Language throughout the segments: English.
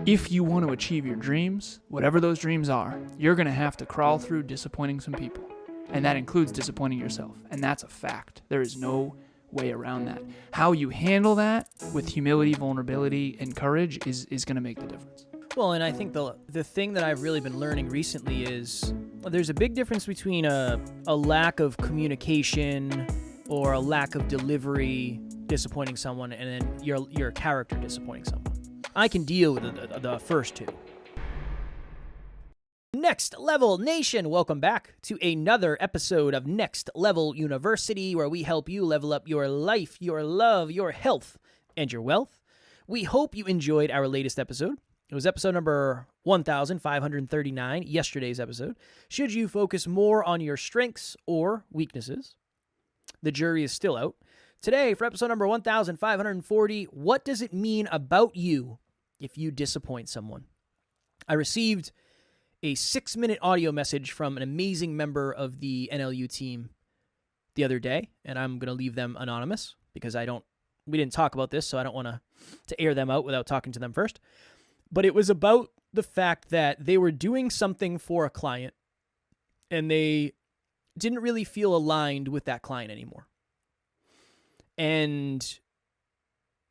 if you want to achieve your dreams, whatever those dreams are, you're going to have to crawl through disappointing some people. And that includes disappointing yourself. And that's a fact. There is no way around that. How you handle that with humility, vulnerability, and courage is going to make the difference. Well, and I think the thing that I've really been learning recently is there's a big difference between a lack of communication or a lack of delivery disappointing someone and then your character disappointing someone. I can deal with the first two. Next Level Nation, welcome back to another episode of Next Level University, where we help you level up your life, your love, your health, and your wealth. We hope you enjoyed our latest episode. It was episode number 1539, yesterday's episode. Should you focus more on your strengths or weaknesses? The jury is still out. Today, for episode number 1540, what does it mean about you if you disappoint someone? I received a 6-minute audio message from an amazing member of the NLU team the other day, and I'm going to leave them anonymous because we didn't talk about this, so I don't want to air them out without talking to them first. But it was about the fact that they were doing something for a client, and they didn't really feel aligned with that client anymore. And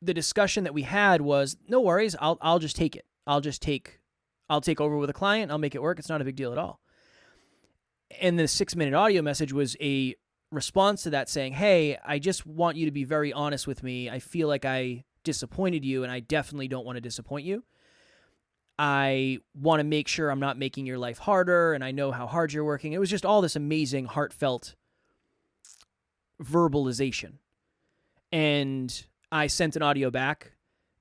the discussion that we had was, no worries, I'll just take it. I'll take over with a client. I'll make it work. It's not a big deal at all. And the 6-minute audio message was a response to that saying, hey, I just want you to be very honest with me. I feel like I disappointed you, and I definitely don't want to disappoint you. I want to make sure I'm not making your life harder, and I know how hard you're working. It was just all this amazing, heartfelt verbalization. And I sent an audio back,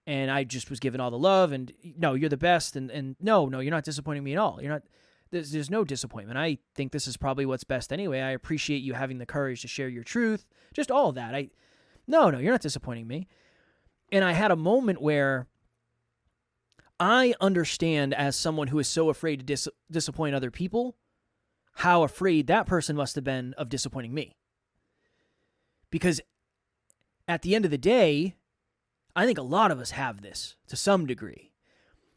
and I just was given all the love, and no, you're the best, and no, you're not disappointing me at all. You're not. There's no disappointment. I think this is probably what's best anyway. I appreciate you having the courage to share your truth. Just all of that. No, you're not disappointing me. And I had a moment where I understand, as someone who is so afraid to disappoint other people, how afraid that person must have been of disappointing me. Because at the end of the day, I think a lot of us have this to some degree.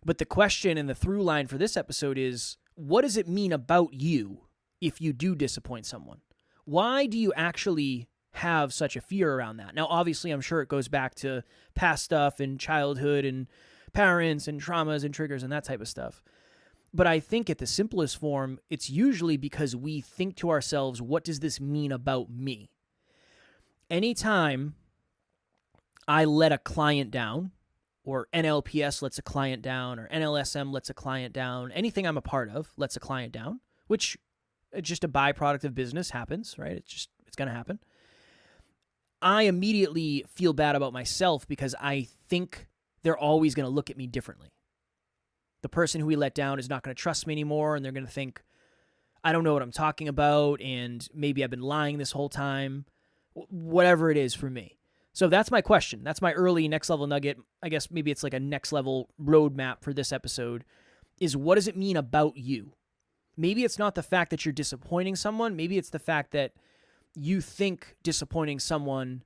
But the question and the through line for this episode is, what does it mean about you if you do disappoint someone? Why do you actually have such a fear around that? Now, obviously, I'm sure it goes back to past stuff and childhood and parents and traumas and triggers and that type of stuff. But I think at the simplest form, it's usually because we think to ourselves, what does this mean about me? Anytime I let a client down, or NLPS lets a client down, or NLSM lets a client down, anything I'm a part of lets a client down, which it's just a byproduct of business, happens, right? It's going to happen. I immediately feel bad about myself because I think they're always going to look at me differently. The person who we let down is not going to trust me anymore, and they're going to think, I don't know what I'm talking about, and maybe I've been lying this whole time. Whatever it is for me. So that's my question. That's my early next level nugget. I guess maybe it's like a next level roadmap for this episode, is what does it mean about you? Maybe it's not the fact that you're disappointing someone. Maybe it's the fact that you think disappointing someone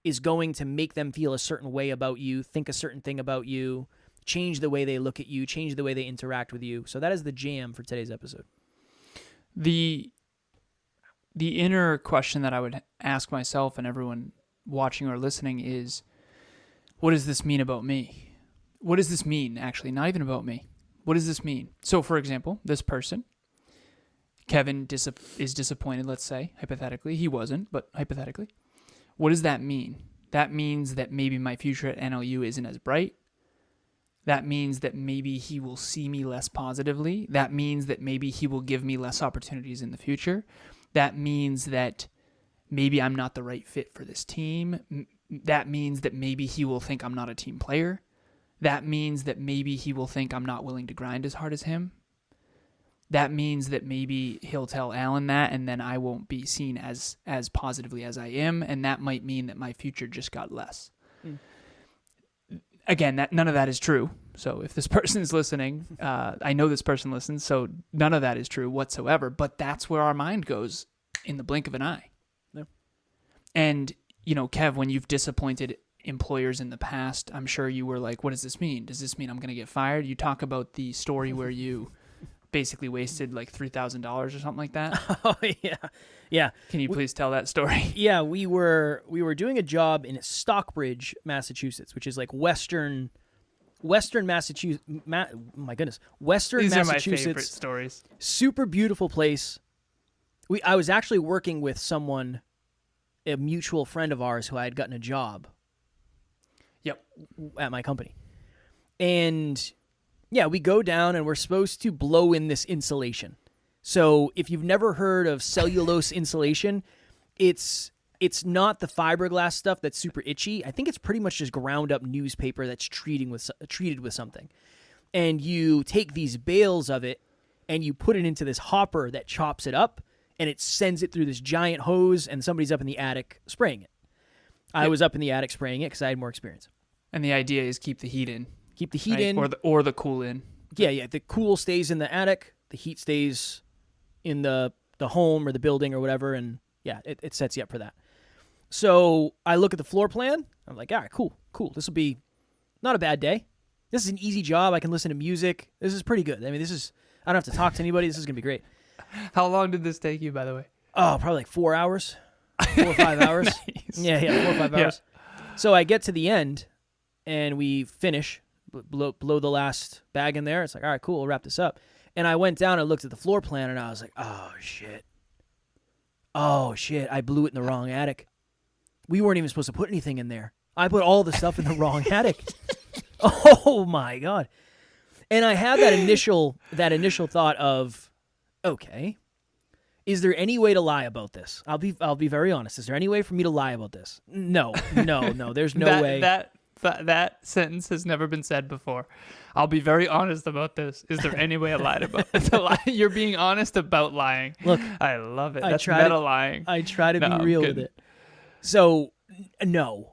is going to make them feel a certain way about you, think a certain thing about you, change the way they look at you, change the way they interact with you. So that is the jam for today's episode. The inner question that I would ask myself and everyone watching or listening is, what does this mean about me? What does this mean, actually? Not even about me. What does this mean? So, for example, this person, Kevin, is disappointed, let's say, hypothetically. He wasn't, but hypothetically. What does that mean? That means that maybe my future at NLU isn't as bright. That means that maybe he will see me less positively. That means that maybe he will give me less opportunities in the future. That means that maybe I'm not the right fit for this team. That means that maybe he will think I'm not a team player. That means that maybe he will think I'm not willing to grind as hard as him. That means that maybe he'll tell Alan that, and then I won't be seen as positively as I am, and that might mean that my future just got less. Again, none of that is true. So if this person is listening, I know this person listens, so none of that is true whatsoever. But that's where our mind goes in the blink of an eye. Yeah. And, Kev, when you've disappointed employers in the past. I'm sure you were like, what does this mean? Does this mean I'm going to get fired? You talk about the story where you basically wasted like $3,000 or something like that. Oh, yeah. Can you please tell that story? Yeah, we were doing a job in Stockbridge, Massachusetts, which is like Western Massachusetts. My goodness, Western These Massachusetts. are my favorite stories. Super beautiful place. I was actually working with someone, a mutual friend of ours, who I had gotten a job. Yep. At my company, and yeah, we go down and we're supposed to blow in this insulation. So if you've never heard of cellulose insulation, it's not the fiberglass stuff that's super itchy. I think it's pretty much just ground up newspaper that's treated with something. And you take these bales of it and you put it into this hopper that chops it up, and it sends it through this giant hose, and somebody's up in the attic spraying it. I was up in the attic spraying it because I had more experience. And the idea is keep the heat in. Keep the heat in. Or the cool in. Yeah. The cool stays in the attic. The heat stays in the home or the building or whatever, and yeah, it sets you up for that. So I look at the floor plan. I'm like, all right, cool. This will be not a bad day. This is an easy job. I can listen to music. This is pretty good. I mean, I don't have to talk to anybody. This is going to be great. How long did this take you, by the way? Oh, probably like 4 hours. 4 or 5 hours. Nice. Yeah, 4 or 5 hours. So I get to the end, and we finish, blow the last bag in there. It's like, all right, cool, we'll wrap this up. And I went down and looked at the floor plan, and I was like, oh, shit, I blew it in the wrong attic. We weren't even supposed to put anything in there. I put all the stuff in the wrong attic. Oh, my God. And I had that initial thought of, okay, is there any way to lie about this? I'll be very honest. Is there any way for me to lie about this? No. There's no way. That sentence has never been said before. I'll be very honest about this. Is there any way I lied about it? You're being honest about lying. Look, I love it. That's meta lying. I try to be real with it. So, no.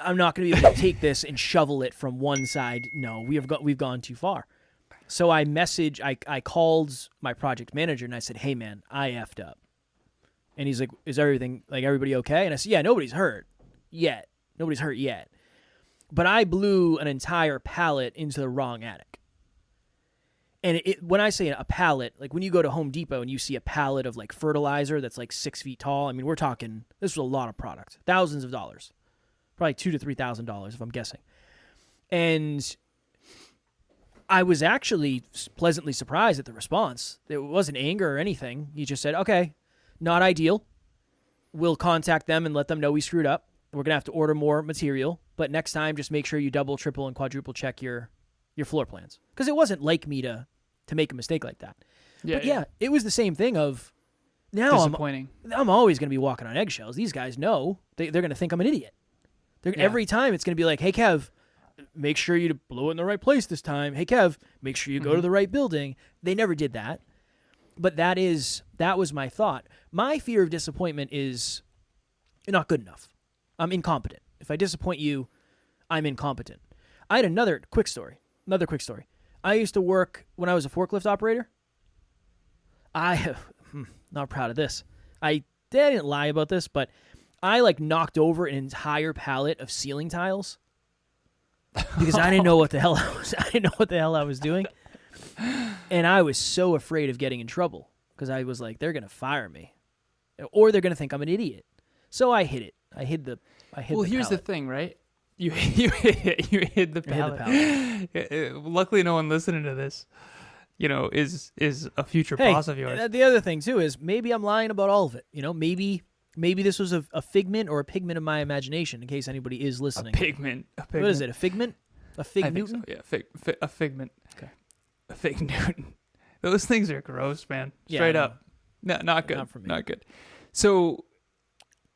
I'm not going to be able to take this and shovel it from one side. No, we've gone too far. So I I called my project manager and I said, hey man, I effed up. And he's like, is everybody okay? And I said, yeah, nobody's hurt yet. But I blew an entire pallet into the wrong attic. And when I say a pallet, like when you go to Home Depot and you see a pallet of like fertilizer that's like 6 feet tall, I mean, we're talking, this was a lot of product, thousands of dollars, probably $2,000 to $3,000 if I'm guessing. And I was actually pleasantly surprised at the response. It wasn't anger or anything. He just said, okay, not ideal. We'll contact them and let them know we screwed up. We're going to have to order more material. But next time, just make sure you double, triple, and quadruple check your floor plans. Because it wasn't like me to make a mistake like that. Yeah, it was the same thing of, now disappointing. I'm always going to be walking on eggshells. These guys know. They're going to think I'm an idiot. Every time it's going to be like, hey, Kev, make sure you blow it in the right place this time. Hey, Kev, make sure you go to the right building. They never did that. But that was my thought. My fear of disappointment is you're not good enough. I'm incompetent. If I disappoint you, I'm incompetent. I had another quick story. I used to work when I was a forklift operator. I'm not proud of this. I didn't lie about this, but I knocked over an entire pallet of ceiling tiles because I didn't know what the hell I was doing. And I was so afraid of getting in trouble because I was like, they're going to fire me or they're going to think I'm an idiot. So I hid it. I hid the here's pallet. the thing, right? You hid the pallet. Luckily, no one listening to this, is a future boss of yours. The other thing too is maybe I'm lying about all of it. Maybe this was a figment or a pigment of my imagination. In case anybody is listening, A pigment. What is it? A figment? A fig I Newton? Think so, yeah, a figment. Okay. A fig Newton. Those things are gross, man. Straight up. No, not good. Not for me. Not good. So,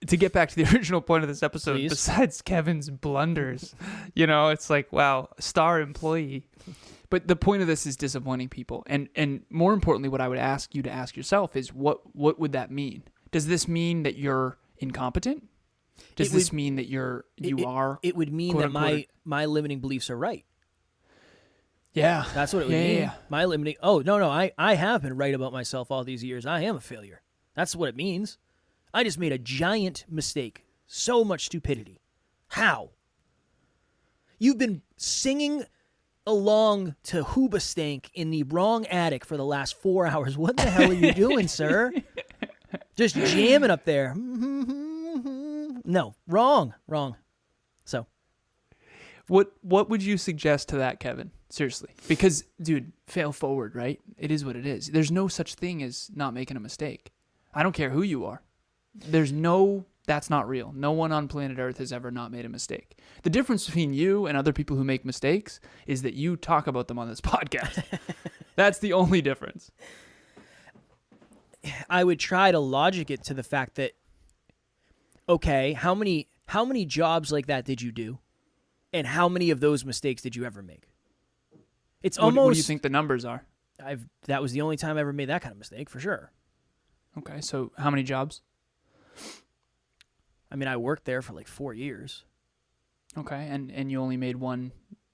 to get back to the original point of this episode, Please. besides Kevin's blunders, it's like, wow, star employee. But the point of this is disappointing people. And more importantly, what I would ask you to ask yourself is what would that mean? Does this mean that you're incompetent? Does this mean that you are? It would mean that my limiting beliefs are right. Yeah. That's what it would mean. Yeah. My limiting. Oh, no. I have been right about myself all these years. I am a failure. That's what it means. I just made a giant mistake. So much stupidity. How? You've been singing along to Hoobastank in the wrong attic for the last 4 hours. What the hell are you doing, sir? Just jamming up there. No, wrong. So, what would you suggest to that, Kevin? Seriously, because dude, fail forward, right? It is what it is. There's no such thing as not making a mistake. I don't care who you are. That's not real. No one on planet Earth has ever not made a mistake. The difference between you and other people who make mistakes is that you talk about them on this podcast. That's the only difference. I would try to logic it to the fact that, okay, how many jobs like that did you do? And how many of those mistakes did you ever make? It's almost. What do you think the numbers are? That was the only time I ever made that kind of mistake, for sure. Okay, so how many jobs? I mean, I worked there for like 4 years. Okay, and you only made one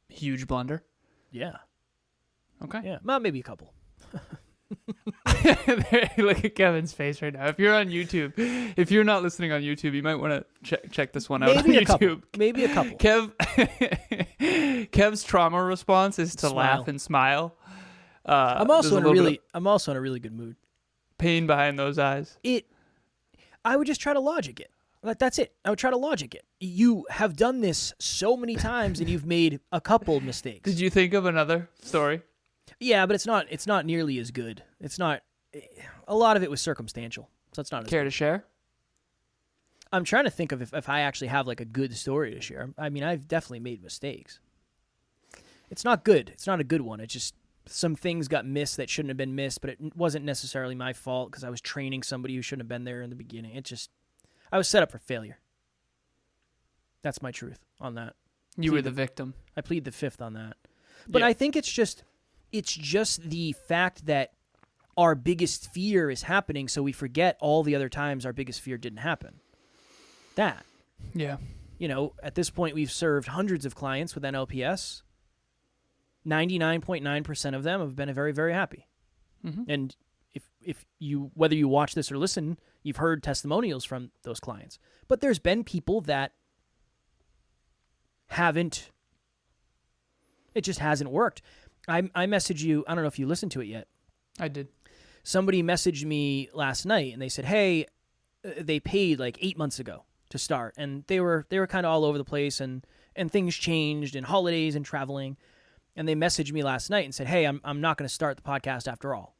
huge blunder? Yeah. Okay. Yeah, well, maybe a couple. Look at Kevin's face right now. If you're on YouTube, if you're not listening on YouTube, you might want to check this one out on YouTube. Maybe a couple. Kev's trauma response is to laugh and smile. I'm also in a really good mood. Pain behind those eyes. I would just try to logic it. That's it. I would try to logic it. You have done this so many times and you've made a couple mistakes. Did you think of another story? Yeah, but it's not nearly as good. It's not. A lot of it was circumstantial, so it's not as Care good. to share? I'm trying to think of if I actually have like a good story to share. I mean, I've definitely made mistakes. It's not good. It's not a good one. It's just some things got missed that shouldn't have been missed, but it wasn't necessarily my fault because I was training somebody who shouldn't have been there in the beginning. I was set up for failure. That's my truth on that. You were the victim. I plead the fifth on that. But I think it's just the fact that our biggest fear is happening, so we forget all the other times our biggest fear didn't happen. That. Yeah. At this point, we've served hundreds of clients with NLPS. 99.9% of them have been very, very happy. Mm-hmm. And if you, whether you watch this or listen, you've heard testimonials from those clients. But there's been people that haven't. It just hasn't worked. I messaged you. I don't know if you listened to it yet. I did. Somebody messaged me last night and they said, "Hey, they paid like 8 months ago to start, and they were kind of all over the place, and things changed, and holidays and traveling, and they messaged me last night and said, "Hey, I'm not going to start the podcast after all.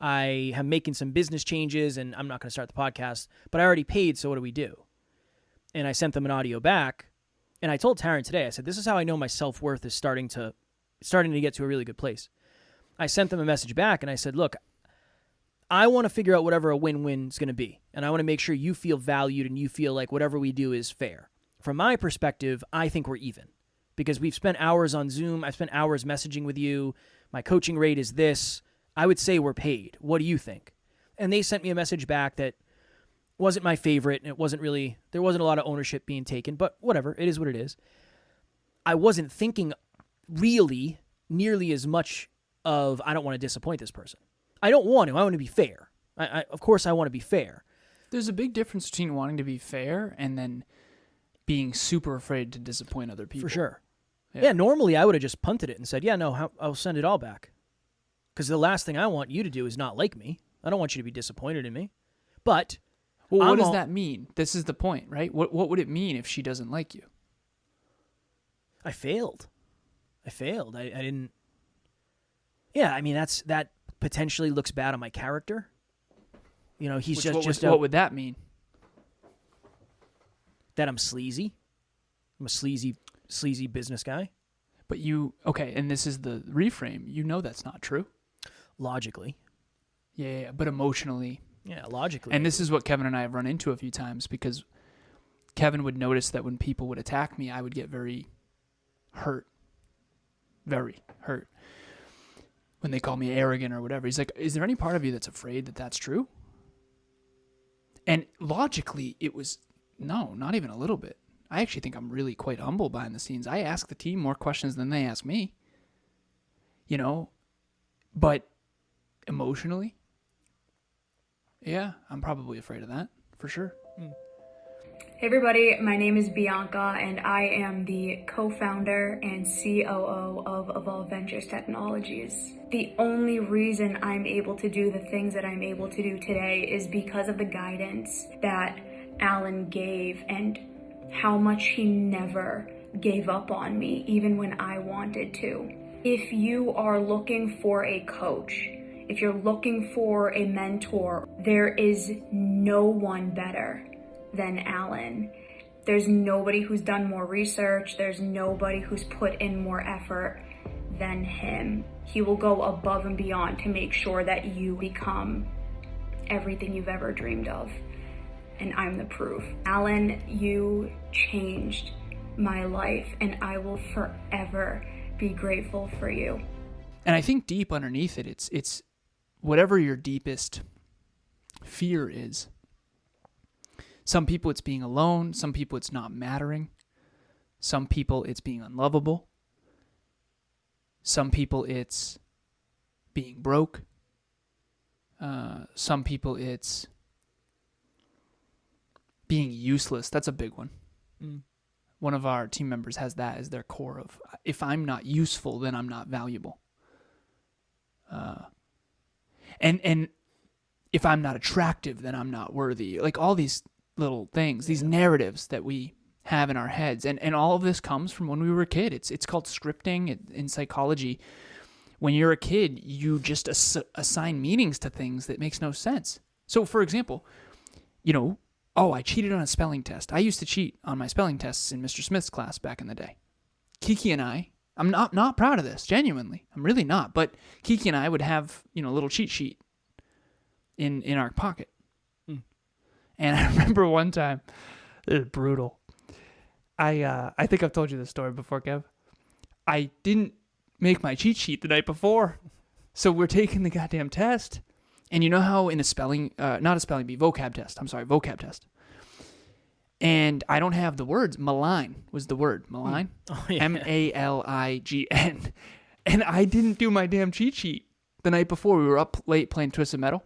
I am making some business changes, and I'm not going to start the podcast, but I already paid, so what do we do?" And I sent them an audio back, and I told Taryn today. I said, "This is how I know my self-worth is starting to get to a really good place." I sent them a message back and I said, "Look, I want to figure out whatever a win-win is going to be. And I want to make sure you feel valued and you feel like whatever we do is fair. From my perspective, I think we're even because we've spent hours on Zoom. I've spent hours messaging with you. My coaching rate is this. I would say we're paid. What do you think?" And they sent me a message back that wasn't my favorite. And there wasn't a lot of ownership being taken, but whatever. It is what it is. I wasn't thinking really nearly as much of, I don't want to disappoint this person. I don't want to. I want to be fair. Of course, I want to be fair. There's a big difference between wanting to be fair and then being super afraid to disappoint other people. For sure. Yeah, normally I would have just punted it and said, "Yeah, no, I'll send it all back." Because the last thing I want you to do is not like me. I don't want you to be disappointed in me. But what does that mean? This is the point, right? What would it mean if she doesn't like you? I failed. I didn't. Yeah, I mean that potentially looks bad on my character. He's what would that mean? That I'm sleazy. I'm a sleazy business guy. But and this is the reframe. That's not true. Logically. Yeah, but emotionally. Yeah, logically. And this is what Kevin and I have run into a few times because Kevin would notice that when people would attack me, I would get very hurt. Very hurt. When they call me arrogant or whatever. He's like, "Is there any part of you that's afraid that that's true?" And logically, it was, no, not even a little bit. I actually think I'm really quite humble behind the scenes. I ask the team more questions than they ask me. But emotionally, yeah, I'm probably afraid of that, for sure. Hey everybody, my name is Bianca and I am the co-founder and COO of Evolve Ventures Technologies. The only reason I'm able to do the things that I'm able to do today is because of the guidance that Alan gave and how much he never gave up on me, even when I wanted to. If you are looking for a coach, if you're looking for a mentor, there is no one better than Alan. There's nobody who's done more research. There's nobody who's put in more effort than him. He will go above and beyond to make sure that you become everything you've ever dreamed of. And I'm the proof. Alan, you changed my life, and I will forever be grateful for you. And I think deep underneath it, it's whatever your deepest fear is. Some people it's being alone. Some people it's not mattering. Some people it's being unlovable. Some people it's being broke. Some people it's being useless. That's a big one. One of our team members has that as their core of, if I'm not useful, then I'm not valuable. And if I'm not attractive, then I'm not worthy. Like all these little things, these narratives that we have in our heads. And all of this comes from when we were a kid. It's called scripting in psychology. When you're a kid, you just assign meanings to things that makes no sense. So, for example, I cheated on a spelling test. I used to cheat on my spelling tests in Mr. Smith's class back in the day. Kiki and I'm not proud of this, genuinely. I'm really not. But Kiki and I would have, a little cheat sheet in our pocket. And I remember one time, it was brutal. I think I've told you this story before, Kev. I didn't make my cheat sheet the night before. So we're taking the goddamn test. And you know how in a vocab test. And I don't have the words. Malign was the word. Malign. Oh, yeah. MALIGN. And I didn't do my damn cheat sheet the night before. We were up late playing Twisted Metal.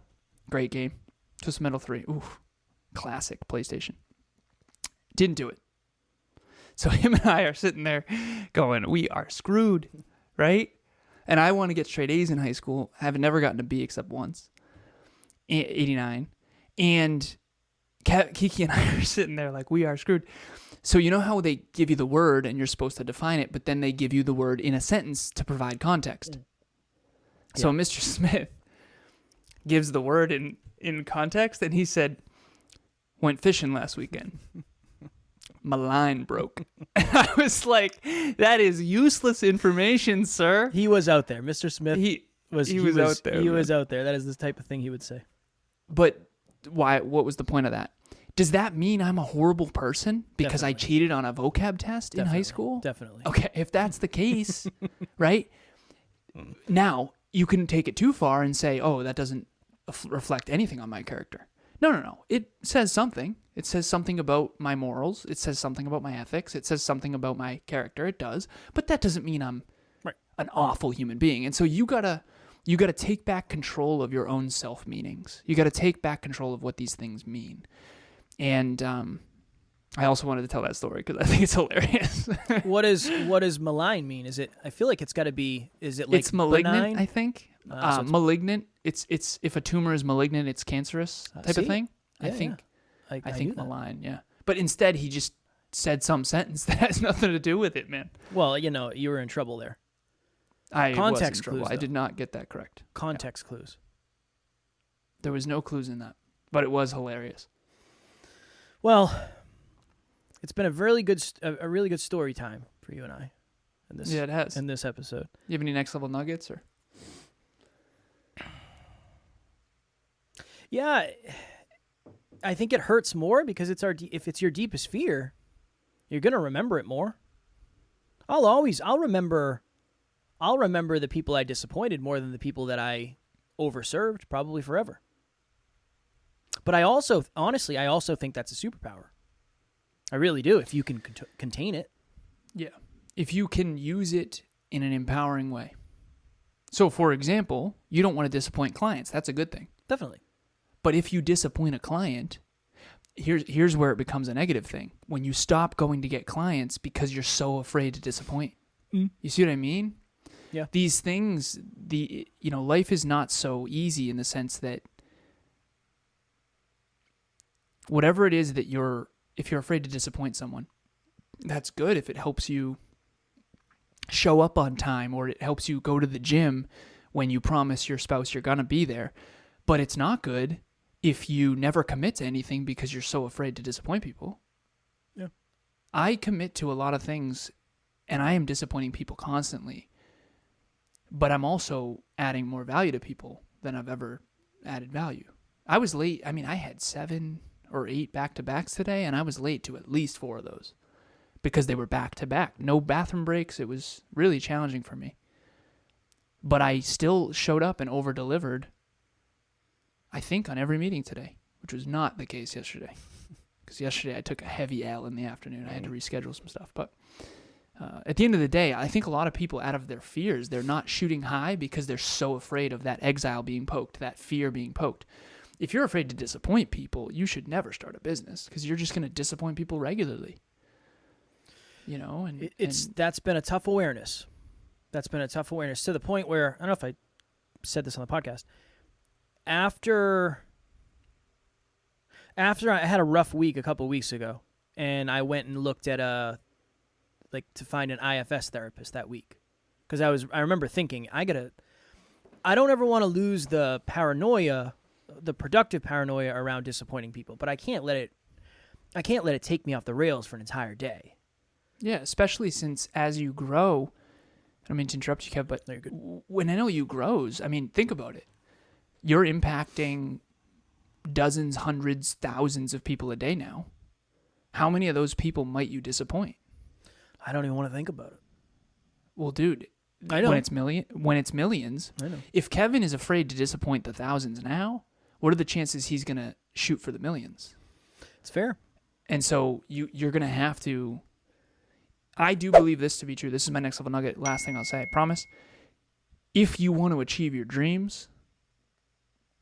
Great game. Twisted Metal 3. Ooh, classic PlayStation. Didn't do it. So him and I are sitting there going, we are screwed, right? And I want to get straight A's in high school. I have never gotten a B except once. 89. And Kiki and I are sitting there like, we are screwed. So you know how they give you the word and you're supposed to define it, but then they give you the word in a sentence to provide context. Yeah. So Mr. Smith gives the word in context, and he said, went fishing last weekend. My line broke. And I was like, that is useless information, sir. He was out there. Mr. Smith He was out there. He was out there. That is the type of thing he would say. But why? What was the point of that? Does that mean I'm a horrible person because I cheated on a vocab test in high school? Definitely. Okay, if that's the case, right? Now, you can take it too far and say, oh, that doesn't reflect anything on my character. No. It says something. It says something about my morals. It says something about my ethics. It says something about my character. It does. But that doesn't mean I'm an awful human being. And so you gotta take back control of your own self-meanings. You gotta take back control of what these things mean. And I also wanted to tell that story because I think it's hilarious. What does malign mean? Is it? I feel like it's got to be. Is it like it's malignant? benign? I think so malignant. It's if a tumor is malignant, it's cancerous type of thing. Yeah, I think. Yeah. I think malign. Yeah, but instead he just said some sentence that has nothing to do with it, man. Well, you were in trouble there. Context clues. I did not get that correct. Context clues. There was no clues in that, but it was hilarious. Well, it's been a really good story time for you and I. Yeah, it has. In this episode. You have any next level nuggets or? Yeah, I think it hurts more because if it's your deepest fear, you're gonna remember it more. I'll remember the people I disappointed more than the people that I overserved, probably forever. But I also think that's a superpower. I really do, if you can contain it. Yeah. If you can use it in an empowering way. So, for example, you don't want to disappoint clients. That's a good thing. Definitely. But if you disappoint a client, here's where it becomes a negative thing. When you stop going to get clients because you're so afraid to disappoint. You see what I mean? Yeah. These things, life is not so easy in the sense that whatever it is that if you're afraid to disappoint someone, that's good if it helps you show up on time, or it helps you go to the gym when you promise your spouse you're going to be there. But it's not good if you never commit to anything because you're so afraid to disappoint people. Yeah. I commit to a lot of things, and I am disappointing people constantly. But I'm also adding more value to people than I've ever added value. I was late. I mean, I had 7 or 8 back-to-backs today, and I was late to at least 4 of those because they were back-to-back. No bathroom breaks. It was really challenging for me. But I still showed up and over-delivered, I think, on every meeting today, which was not the case yesterday. Because yesterday I took a heavy L in the afternoon. I had to reschedule some stuff. But at the end of the day, I think a lot of people, out of their fears, they're not shooting high because they're so afraid of that exile being poked, that fear being poked. If you're afraid to disappoint people, you should never start a business because you're just going to disappoint people regularly. That's been a tough awareness. That's been a tough awareness to the point where, I don't know if I said this on the podcast, after I had a rough week a couple of weeks ago, and I went and looked at to find an IFS therapist that week, because I remember thinking, I don't ever want to lose the paranoia, the productive paranoia around disappointing people, but I can't let it take me off the rails for an entire day. Yeah, especially since as you grow, I don't mean to interrupt you, Kev, but when I know you grows, I mean, think about it. You're impacting dozens, hundreds, thousands of people a day now. How many of those people might you disappoint? I don't even want to think about it. Well, dude, I know. when it's millions, I know. if Kevin is afraid to disappoint the thousands now, what are the chances he's going to shoot for the millions? It's fair. And so you're going to have to, I do believe this to be true. This is my next level nugget. Last thing I'll say, I promise. If you want to achieve your dreams,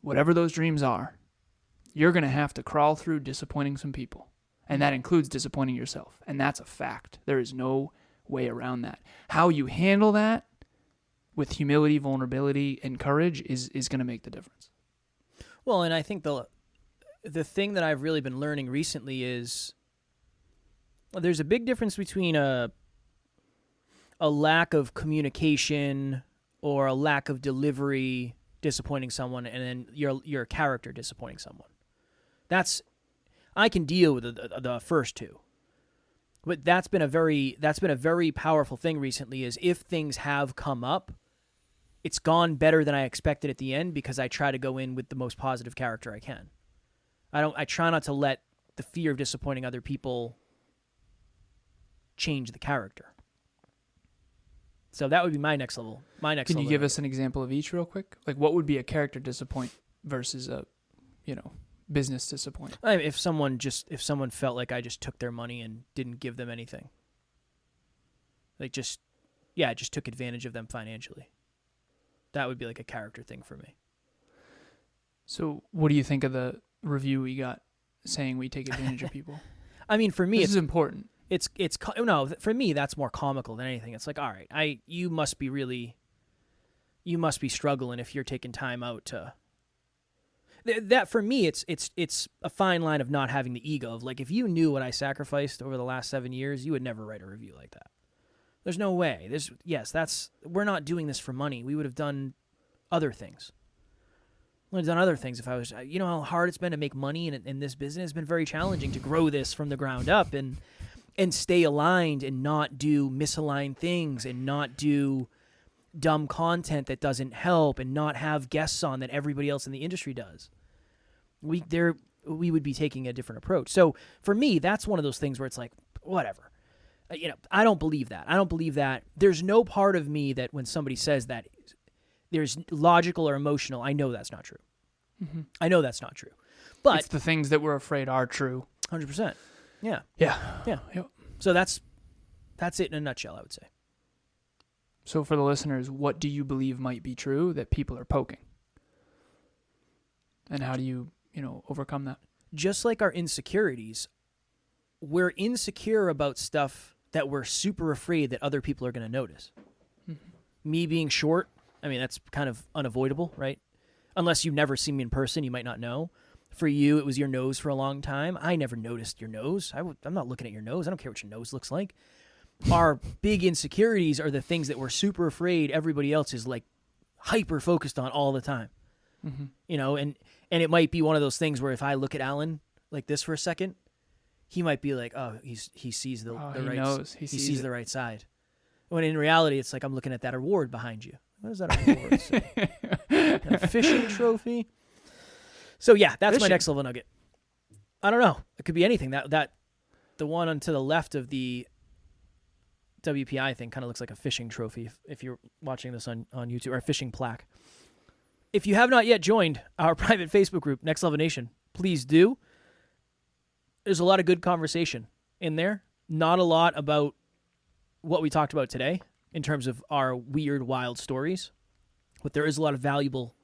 whatever those dreams are, you're going to have to crawl through disappointing some people. And that includes disappointing yourself. And that's a fact. There is no way around that. How you handle that with humility, vulnerability, and courage is going to make the difference. Well, and I think the thing that I've really been learning recently is there's a big difference between a lack of communication or a lack of delivery disappointing someone, and then your character disappointing someone. I can deal with the first two, but that's been a very powerful thing recently. Is if things have come up, it's gone better than I expected at the end because I try to go in with the most positive character I can. I try not to let the fear of disappointing other people change the character. So that would be my next level. Can you give us an example of each real quick? Like, what would be a character disappoint versus a, business disappoint? I mean, if someone felt like I just took their money and didn't give them anything, I just took advantage of them financially. That would be like a character thing for me. So, what do you think of the review we got saying we take advantage of people? I mean, for me, this is important. For me, that's more comical than anything. It's like, all right, you must be struggling if you're taking time out to. That for me, it's a fine line of not having the ego of like, if you knew what I sacrificed over the last 7 years, you would never write a review like that. There's no way. We're not doing this for money. We would have done other things. We would have done other things if I was, how hard it's been to make money in this business. It's been very challenging to grow this from the ground up and stay aligned and not do misaligned things and not do dumb content that doesn't help and not have guests on that everybody else in the industry does. We would be taking a different approach. So for me, that's one of those things where it's like, whatever. I don't believe that. I don't believe that. There's no part of me that when somebody says that there's logical or emotional, I know that's not true. Mm-hmm. I know that's not true. But it's the things that we're afraid are true. 100%. Yeah. Yeah. Yeah. Yep. So that's it in a nutshell, I would say. So for the listeners, what do you believe might be true that people are poking? And how do you, overcome that? just like our insecurities, we're insecure about stuff that we're super afraid that other people are going to notice. Me being short, I mean, that's kind of unavoidable, right? Unless you've never seen me in person, you might not know. For you, it was your nose for a long time. I never noticed your nose. I'm not looking at your nose. I don't care what your nose looks like. Our big insecurities are the things that we're super afraid everybody else is like hyper focused on all the time. You know, and it might be one of those things where if I look at Alan like this for a second, he might be like, oh, he sees the right knows. He sees the right side. When in reality, it's like I'm looking at that award behind you. What is that award say? A fishing trophy. So yeah, that's my next level nugget. I don't know. It could be anything. That the one on to the left of the WPI thing kind of looks like a fishing trophy if you're watching this on YouTube, or a fishing plaque. If you have not yet joined our private Facebook group, Next Level Nation, please do. There's a lot of good conversation in there. Not a lot about what we talked about today in terms of our weird, wild stories, but there is a lot of valuable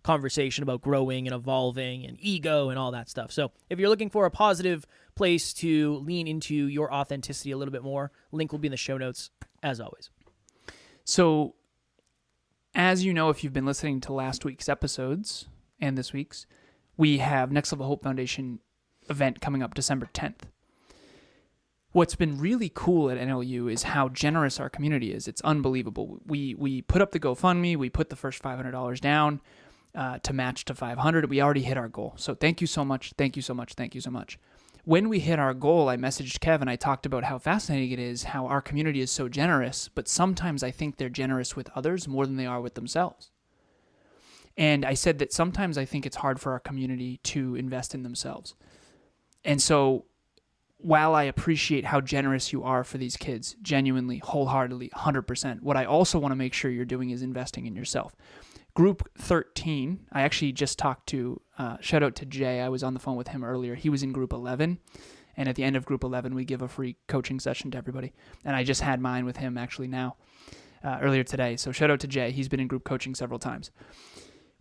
conversation about growing and evolving and ego and all that stuff. So if you're looking for a positive place to lean into your authenticity a little bit more, link will be in the show notes, as always. So, as you know, if you've been listening to last week's episodes and this week's, we have Next Level Hope Foundation event coming up December 10th. What's been really cool at NLU is how generous our community is. It's unbelievable. We put up the GoFundMe. We put the first $500 down to match to 500. We already hit our goal. So thank you so much. Thank you so much. Thank you so much. When we hit our goal, I messaged Kev and I talked about how fascinating it is how our community is so generous, but sometimes I think they're generous with others more than they are with themselves. And I said that sometimes I think it's hard for our community to invest in themselves. And so while I appreciate how generous you are for these kids, genuinely, wholeheartedly, 100%, what I also want to make sure you're doing is investing in yourself. Group 13, I actually just talked to, shout out to Jay. I was on the phone with him earlier. He was in group 11. And at the end of group 11, we give a free coaching session to everybody. And I just had mine with him actually now, earlier today. So shout out to Jay. He's been in group coaching several times.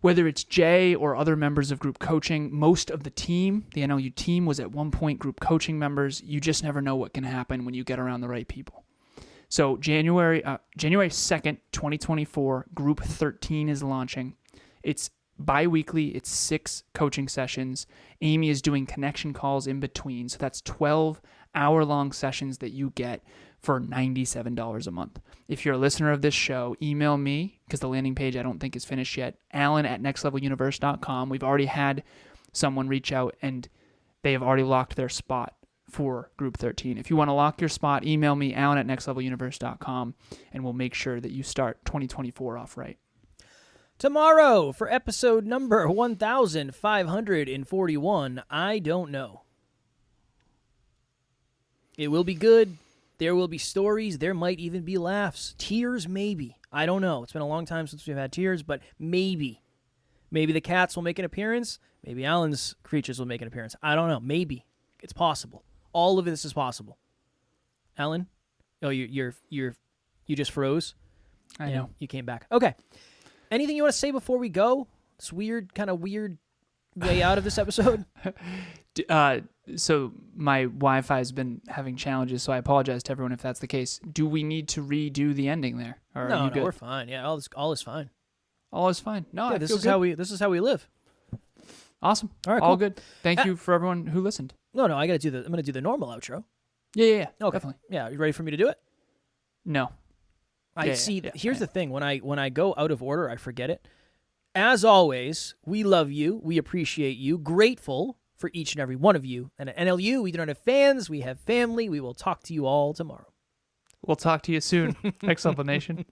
Whether it's Jay or other members of group coaching, most of the team, the NLU team, was at one point group coaching members. You just never know what can happen when you get around the right people. So January 2nd, 2024, Group 13 is launching. It's bi-weekly. It's 6 coaching sessions. Amy is doing connection calls in between. So that's 12 hour-long sessions that you get for $97 a month. If you're a listener of this show, email me, because the landing page I don't think is finished yet, alan@nextleveluniverse.com. We've already had someone reach out, and they have already locked their spot for Group 13. If you want to lock your spot, email me, alan@nextleveluniverse.com, and we'll make sure that you start 2024 off right. Tomorrow, for episode number 1541, I don't know. It will be good. There will be stories. There might even be laughs. Tears, maybe. I don't know. It's been a long time since we've had tears, but maybe. Maybe the cats will make an appearance. Maybe Alan's creatures will make an appearance. I don't know. Maybe. It's possible. All of this is possible. Alan? Oh, you just froze? I know. You came back. Okay. Anything you want to say before we go? This kind of weird way out of this episode? So my Wi-Fi has been having challenges, so I apologize to everyone if that's the case. Do we need to redo the ending there? Or are you good? No, we're fine. Yeah, all is fine. All is fine. No, yeah, this is how we live. Awesome. All right, all cool. Good. Thank you for everyone who listened. No, I'm gonna do the normal outro. Yeah. Okay. Definitely. Yeah, you ready for me to do it? No. Here's the thing. When I go out of order, I forget it. As always, we love you. We appreciate you. Grateful for each and every one of you. And at NLU, we do not have fans. We have family. We will talk to you all tomorrow. We'll talk to you soon. Next Level Nation.